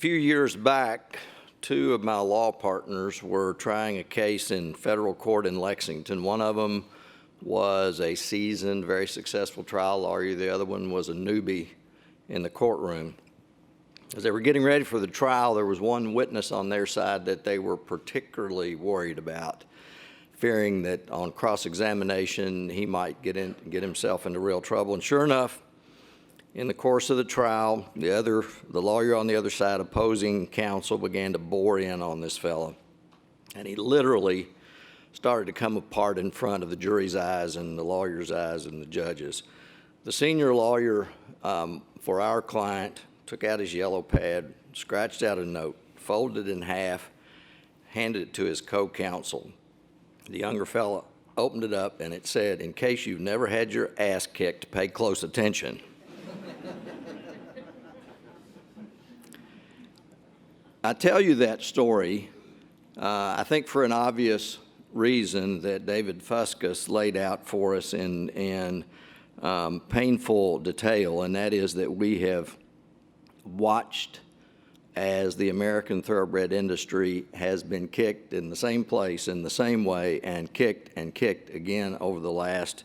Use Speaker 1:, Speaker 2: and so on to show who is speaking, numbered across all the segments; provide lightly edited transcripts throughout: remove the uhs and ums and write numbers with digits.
Speaker 1: few years back, two of my law partners were trying a case in federal court in Lexington. One of them was a seasoned, very successful trial lawyer. The other one was a newbie in the courtroom. As they were getting ready for the trial, there was one witness on their side that they were particularly worried about, fearing that on cross-examination he might get himself into real trouble. And sure enough, in the course of the trial, the lawyer on the other side, opposing counsel, began to bore in on this fellow. And he literally started to come apart in front of the jury's eyes and the lawyer's eyes and the judge's. The senior lawyer for our client took out his yellow pad, scratched out a note, folded it in half, handed it to his co-counsel. The younger fellow opened it up, and it said, "In case you've never had your ass kicked, pay close attention." I tell you that story, I think, for an obvious reason that David Fuscus laid out for us in painful detail, and that is that we have watched as the American thoroughbred industry has been kicked in the same place, in the same way, and kicked again over the last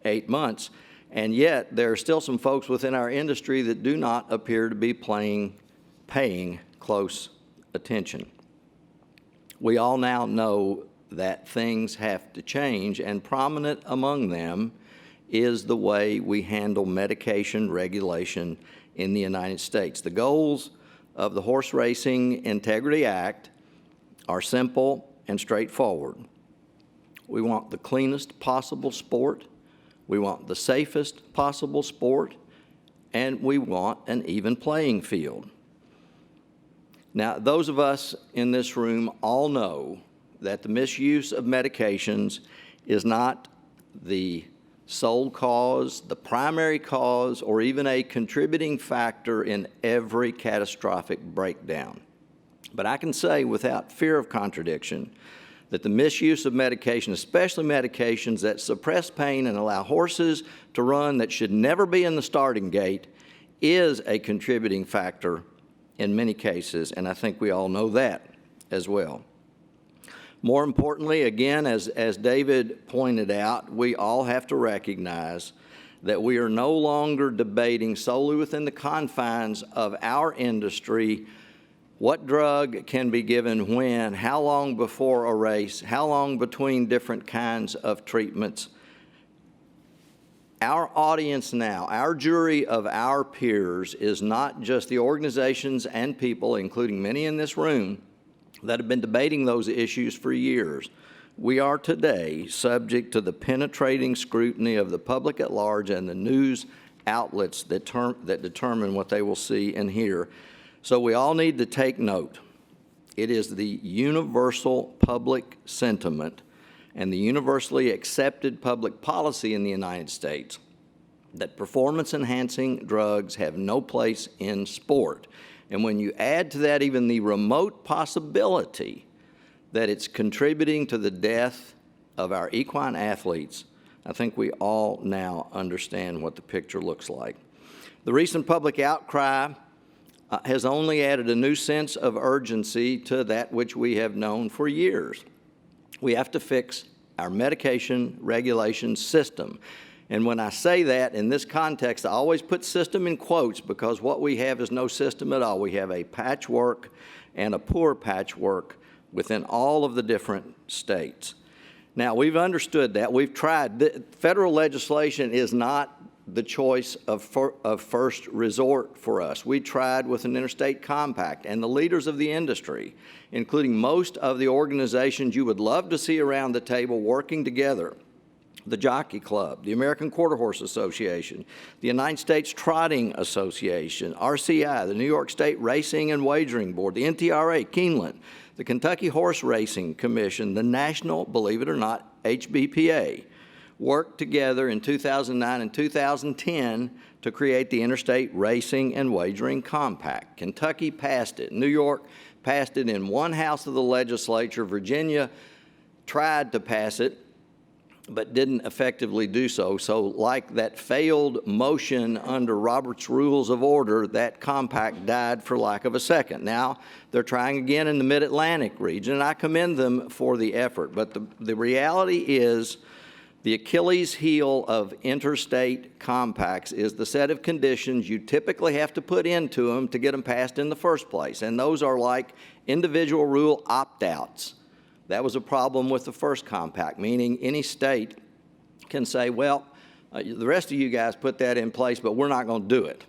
Speaker 1: 8 months. And yet, there are still some folks within our industry that do not appear to be paying close attention. We all now know that things have to change, and prominent among them is the way we handle medication regulation in the United States. The goals of the Horse Racing Integrity Act are simple and straightforward. We want the cleanest possible sport, we want the safest possible sport, and we want an even playing field. Now, those of us in this room all know that the misuse of medications is not the sole cause, the primary cause, or even a contributing factor in every catastrophic breakdown. But I can say without fear of contradiction that the misuse of medication, especially medications that suppress pain and allow horses to run that should never be in the starting gate, is a contributing factor in many cases, and I think we all know that as well. More importantly, again, as David pointed out, we all have to recognize that we are no longer debating solely within the confines of our industry what drug can be given when, how long before a race, how long between different kinds of treatments. Our audience now, our jury of our peers, is not just the organizations and people, including many in this room, that have been debating those issues for years. We are today subject to the penetrating scrutiny of the public at large and the news outlets that determine what they will see and hear. So we all need to take note. It is the universal public sentiment and the universally accepted public policy in the United States that performance-enhancing drugs have no place in sport. And when you add to that even the remote possibility that it's contributing to the death of our equine athletes, I think we all now understand what the picture looks like. The recent public outcry has only added a new sense of urgency to that which we have known for years. We have to fix our medication regulation system. And when I say that in this context, I always put system in quotes because what we have is no system at all. We have a patchwork and a poor patchwork within all of the different states. Now, we've understood that. We've tried. Federal legislation is not the choice of first resort for us. We tried with an interstate compact, and the leaders of the industry, including most of the organizations you would love to see around the table working together, the Jockey Club, the American Quarter Horse Association, the United States Trotting Association, RCI, the New York State Racing and Wagering Board, the NTRA, Keeneland, the Kentucky Horse Racing Commission, the National, believe it or not, HBPA, worked together in 2009 and 2010 to create the Interstate Racing and Wagering Compact. Kentucky passed it. New York passed it in one house of the legislature. Virginia tried to pass it but didn't effectively do so. So like that failed motion under Robert's Rules of Order, that compact died for lack of a second. Now they're trying again in the Mid-Atlantic region, and I commend them for the effort. But the reality is the Achilles heel of interstate compacts is the set of conditions you typically have to put into them to get them passed in the first place. And those are like individual rule opt-outs. That was a problem with the first compact, meaning any state can say, well, the rest of you guys put that in place, but we're not going to do it.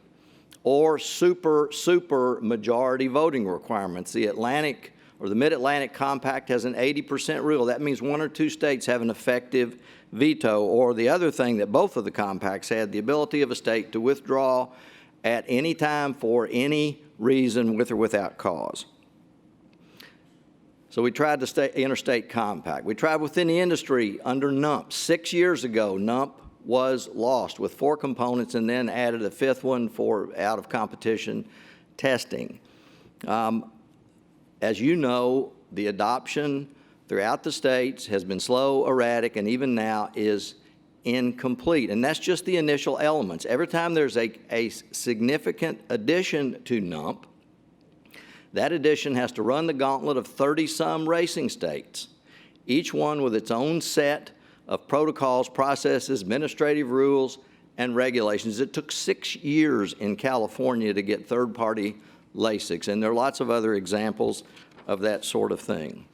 Speaker 1: Or super majority voting requirements. The Atlantic or the Mid-Atlantic Compact has an 80% rule. That means one or two states have an effective veto. Or the other thing that both of the compacts had, the ability of a state to withdraw at any time for any reason with or without cause. So we tried the interstate compact. We tried within the industry under NUMP. 6 years ago, NUMP was lost with 4 components and then added a 5th one for out-of-competition testing. As you know, the adoption throughout the states has been slow, erratic, and even now is incomplete. And that's just the initial elements. Every time there's a significant addition to NUMP, that addition has to run the gauntlet of 30-some racing states, each one with its own set of protocols, processes, administrative rules, and regulations. It took 6 years in California to get third-party LASIKs, and there are lots of other examples of that sort of thing.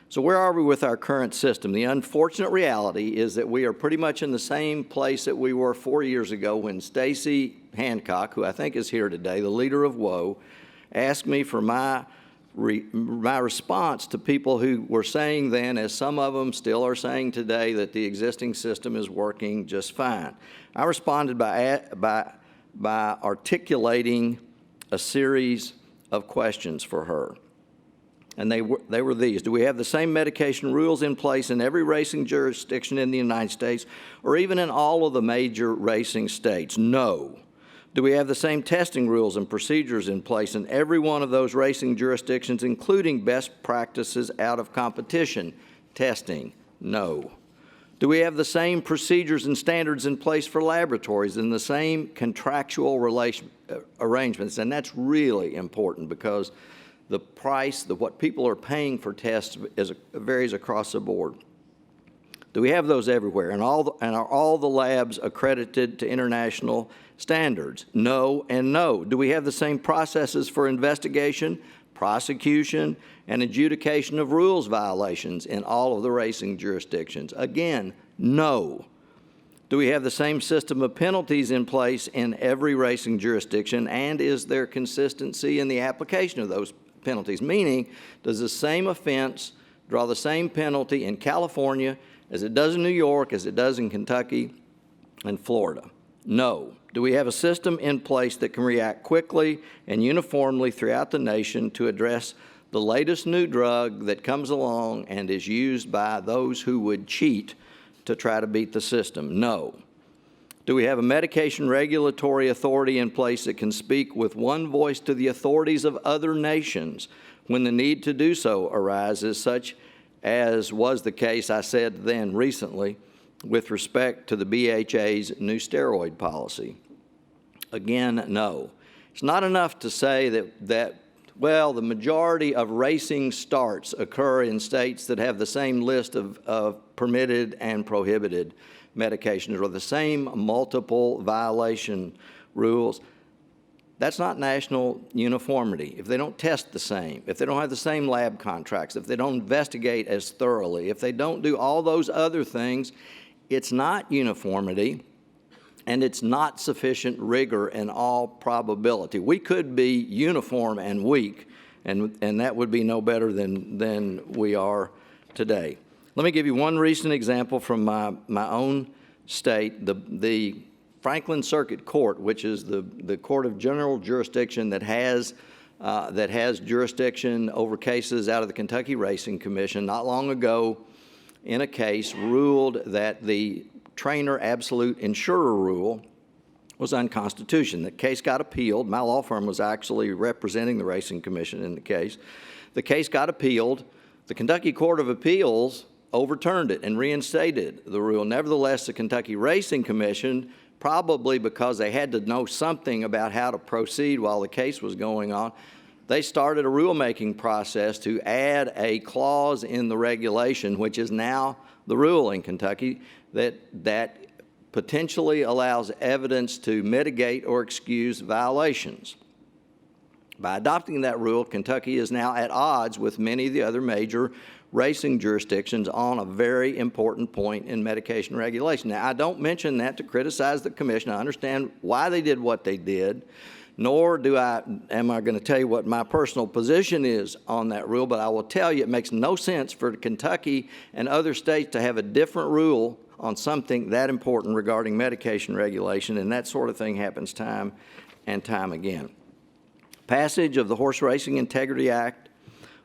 Speaker 1: So where are we with our current system? The unfortunate reality is that we are pretty much in the same place that we were 4 years ago when Stacy Hancock, who I think is here today, the leader of WOA, asked me for my response to people who were saying then, as some of them still are saying today, that the existing system is working just fine. I responded by articulating a series of questions for her. And they were these. Do we have the same medication rules in place in every racing jurisdiction in the United States, or even in all of the major racing states? No. Do we have the same testing rules and procedures in place in every one of those racing jurisdictions, including best practices out of competition testing? No. Do we have the same procedures and standards in place for laboratories and the same contractual arrangements? And that's really important because the price, what people are paying for tests varies across the board. Do we have those everywhere? And are all the labs accredited to international standards? No and no. Do we have the same processes for investigation, prosecution, and adjudication of rules violations in all of the racing jurisdictions? Again, no. Do we have the same system of penalties in place in every racing jurisdiction, and is there consistency in the application of those penalties? Meaning, does the same offense draw the same penalty in California as it does in New York, as it does in Kentucky and Florida? No. Do we have a system in place that can react quickly and uniformly throughout the nation to address the latest new drug that comes along and is used by those who would cheat to try to beat the system? No. Do we have a medication regulatory authority in place that can speak with one voice to the authorities of other nations when the need to do so arises, such as was the case, I said then recently, with respect to the BHA's new steroid policy? Again, no. It's not enough to say that well, the majority of racing starts occur in states that have the same list of permitted and prohibited medications or the same multiple violation rules. That's not national uniformity. If they don't test the same, if they don't have the same lab contracts, if they don't investigate as thoroughly, if they don't do all those other things, it's not uniformity, and it's not sufficient rigor in all probability. We could be uniform and weak, and that would be no better than we are today. Let me give you one recent example from my own state. The Franklin Circuit Court, which is the court of general jurisdiction that has jurisdiction over cases out of the Kentucky Racing Commission, not long ago in a case ruled that the trainer absolute insurer rule was unconstitutional. The case got appealed. My law firm was actually representing the Racing Commission in the case. The case got appealed. The Kentucky Court of Appeals overturned it and reinstated the rule. Nevertheless, the Kentucky Racing Commission, probably because they had to know something about how to proceed while the case was going on, they started a rulemaking process to add a clause in the regulation, which is now the rule in Kentucky, that potentially allows evidence to mitigate or excuse violations. By adopting that rule, Kentucky is now at odds with many of the other major racing jurisdictions on a very important point in medication regulation. Now, I don't mention that to criticize the commission. I understand why they did what they did, nor am I going to tell you what my personal position is on that rule, but I will tell you it makes no sense for Kentucky and other states to have a different rule on something that important regarding medication regulation, and that sort of thing happens time and time again. Passage of the Horse Racing Integrity Act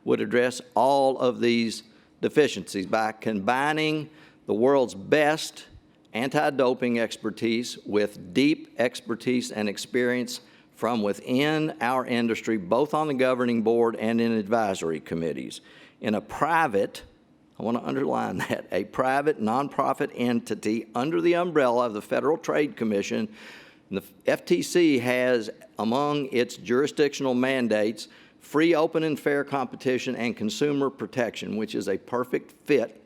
Speaker 1: would address all of these deficiencies by combining the world's best anti-doping expertise with deep expertise and experience from within our industry, both on the governing board and in advisory committees. In a private, I want to underline that, a private nonprofit entity under the umbrella of the Federal Trade Commission, the FTC has among its jurisdictional mandates free, open, and fair competition and consumer protection, which is a perfect fit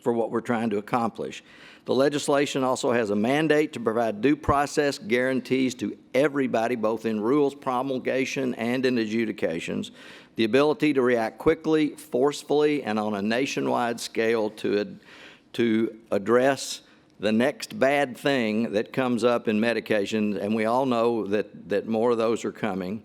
Speaker 1: for what we're trying to accomplish. The legislation also has a mandate to provide due process guarantees to everybody, both in rules promulgation and in adjudications, the ability to react quickly, forcefully, and on a nationwide scale to address the next bad thing that comes up in medications, and we all know that more of those are coming.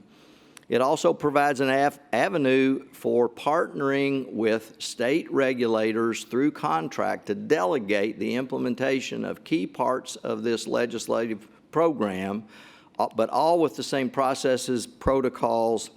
Speaker 1: It also provides an avenue for partnering with state regulators through contract to delegate the implementation of key parts of this legislative program, but all with the same processes, protocols,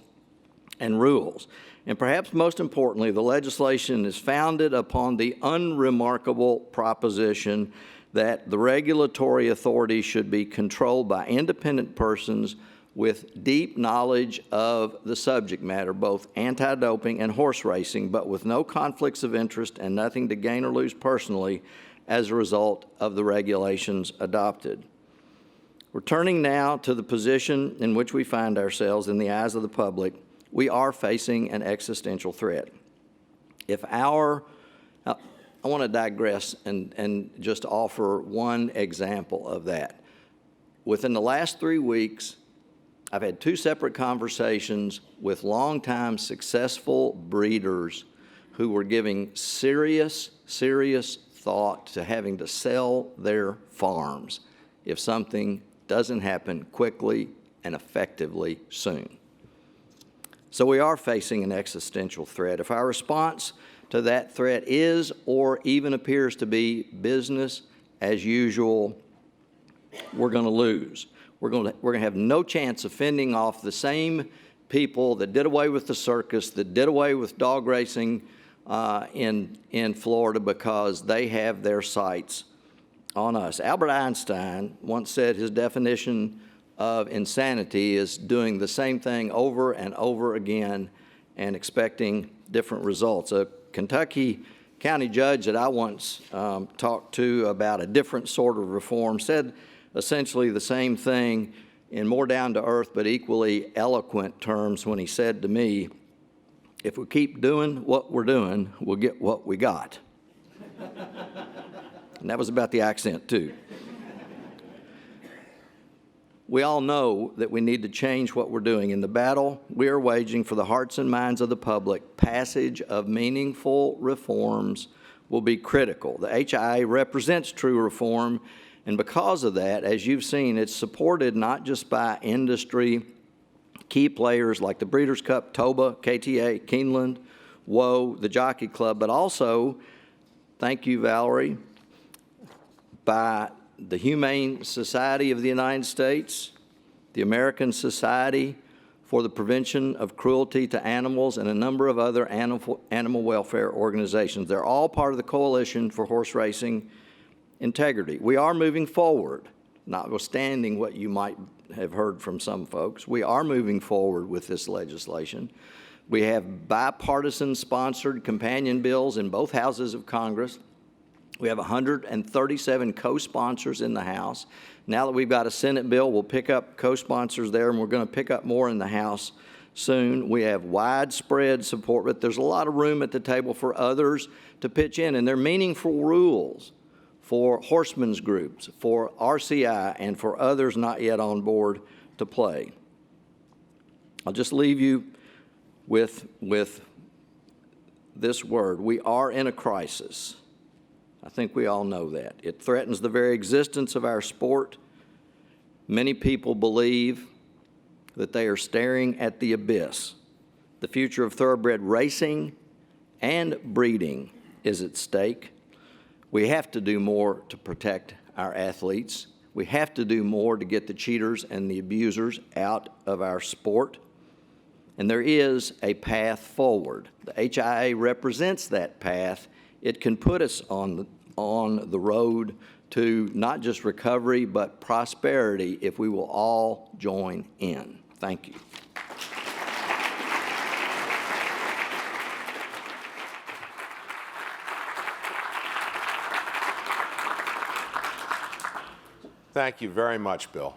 Speaker 1: and rules. And perhaps most importantly, the legislation is founded upon the unremarkable proposition that the regulatory authority should be controlled by independent persons with deep knowledge of the subject matter, both anti-doping and horse racing, but with no conflicts of interest and nothing to gain or lose personally as a result of the regulations adopted. We're turning now to the position in which we find ourselves in the eyes of the public. We are facing an existential threat. I want to digress and just offer one example of that. Within the last 3 weeks, I've had 2 separate conversations with longtime successful breeders who were giving serious thought to having to sell their farms if something doesn't happen quickly and effectively soon. So we are facing an existential threat. If our response to that threat is or even appears to be business as usual, we're going to lose. We're going to have no chance of fending off the same people that did away with the circus, that did away with dog racing in Florida because they have their sights on us. Albert Einstein once said his definition of insanity is doing the same thing over and over again and expecting different results. A Kentucky county judge that I once talked to about a different sort of reform said essentially the same thing in more down-to-earth but equally eloquent terms when he said to me, if we keep doing what we're doing, we'll get what we got. And that was about the accent, too. We all know that we need to change what we're doing. In the battle we are waging for the hearts and minds of the public, passage of meaningful reforms will be critical. The HIA represents true reform, and because of that, as you've seen, it's supported not just by industry key players like the Breeders' Cup, Toba, KTA, Keeneland, Woe, the Jockey Club, but also, thank you, Valerie, by the Humane Society of the United States, the American Society for the Prevention of Cruelty to Animals, and a number of other animal welfare organizations. They're all part of the Coalition for Horse Racing Integrity. We are moving forward, notwithstanding what you might have heard from some folks. We are moving forward with this legislation, We have bipartisan-sponsored companion bills in both houses of Congress. We have 137 co-sponsors in the House. Now that we've got a Senate bill, we'll pick up co-sponsors there, and we're going to pick up more in the House soon. We have widespread support, but there's a lot of room at the table for others to pitch in, and they're meaningful rules for horsemen's groups, for RCI, and for others not yet on board to play. I'll just leave you with this word. We are in a crisis. I think we all know that. It threatens the very existence of our sport. Many people believe that they are staring at the abyss. The future of thoroughbred racing and breeding is at stake. We have to do more to protect our athletes. We have to do more to get the cheaters and the abusers out of our sport. And there is a path forward. The HIA represents that path. It can put us on the road to not just recovery, but prosperity if we will all join in. Thank you.
Speaker 2: Thank you very much, Bill.